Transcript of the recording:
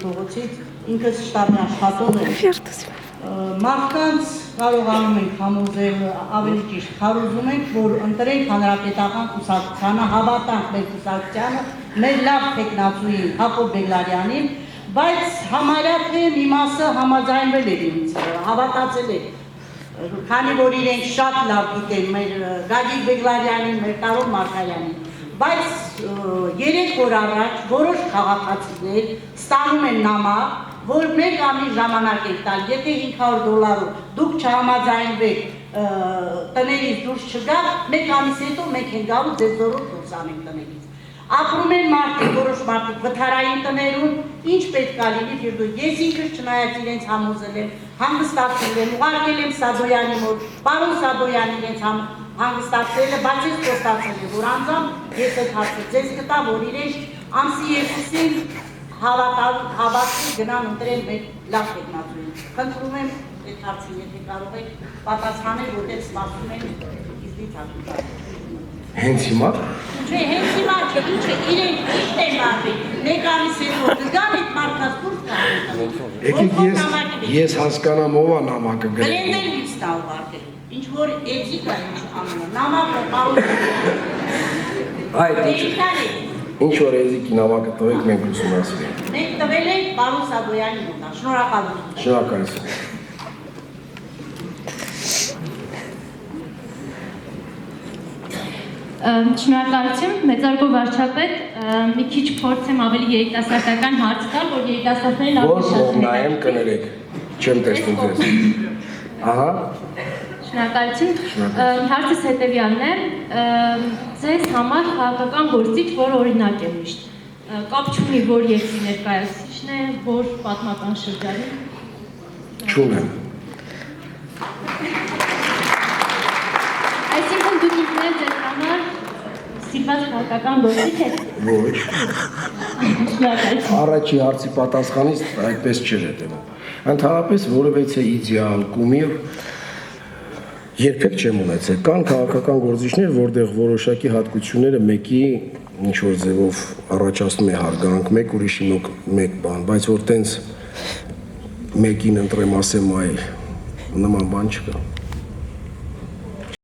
Փողոցից ինքս շտաբի աշխատող եմ։ Մարդկանց կարողանում ենք համոզել, ավելի ճիշտ հարուզում ենք, որ ընտրենք հանրապետական կուսակցությանը, հավատանք մեր կուսակցությանը, մեր լավ թեկնածուին Հակոբ Բեգլարյանին, բայց համարյա թե մի մասը համաձայնվել է ինձ, հավատացել է, քանի որ իրենք շատ լավ գիտեն մեր Գագիկ Բեգլարյանին, մեր Տարոն Մարգարյանին, բայց 3 օր առաջ որոշ քաղաքացիներ ստանում են նամակ, որ մեկ ամիս ժամանակ եք տալ, եթե $500 դուք չհամաձայնվեք տներից դուրս չգաք, մեկ ամիս հետո մենք ենք գալու ձեզ զորով դուրս անենք տներից։ Ապրում են մարդիկ, որոշ մարդիկ վթարային տներում, ինչ պետք է լինի, ես ինքս չնայած իրենց համոզել եմ, հանգստացել եմ, ուղարկել եմ Սադոյանի մոտ, պարոն Սադոյան իրենց հանգստացել է, բայց ես խոստացել եմ, որ անձամբ ես այդ հարցը ձեզ կտա, որ իրենք ամսի 2-ին հավատքի գնան ընտրել մեր լավ թեկնածուին։ Խնդրում եմ այդ հարցին, եթե կարող եք պատասխանել, որտեղ սպասում են իզնից հատուկա։ Հենց հիմա։ Չէ, հենց հիմա չէ, ինչը իրենք ճիշտ են մարվի, մեկ ամիս հետո կգան այդ մարդկանց դուրս եկեք ես հասկանամ ով է նամակը գրել։ Գրել ինձ տա ուղարկել, ինչ որ էձիկա ինչ ամենը, նամակը պարոն։ Այդ ինչ որ էզիկի նամակը տվեք մենք ուսումնասիրենք։ Մենք տվել ենք պարոն Սադոյանի մոտ, շնորհակալություն։ Շնորհակալություն։ Շնորհակալություն, մեծարգո վարչապետ, մի քիչ փորձեմ ավելի երիտասարդական հարց տալ, որ երիտասարդներին ավելի շատ նայեմ կներեք, չեմ տեսնում ձեզ։ Ահա։ Շնորհակալություն, հարցս հետևյալն է, ձեզ համար քաղաքական գործիչ, որ օրինակ է միշտ, կապ չունի, որ երկրի ներկայացուցիչն է, որ պատմական շրջանի։ Չունեմ։ Այսինքն դուք ինքներդ ձեզ համար սիրված քաղաքական գործիչ եք։ Ոչ։ Շնորհակալություն։ Առաջի հարցի պատասխանից այդպես չէր հետևում։ Ընդհանրապես որևէ իդեալ կումիր երբեք չեմ ունեցել։ Կան քաղաքական գործիչներ, որտեղ որոշակի հատկությունները մեկի ինչ որ ձևով առաջացնում է հարգանք, մեկ ուրիշի մեկ բան, բայց որ տենց մեկին ընտրեմ ասեմ այ նման բան չկա։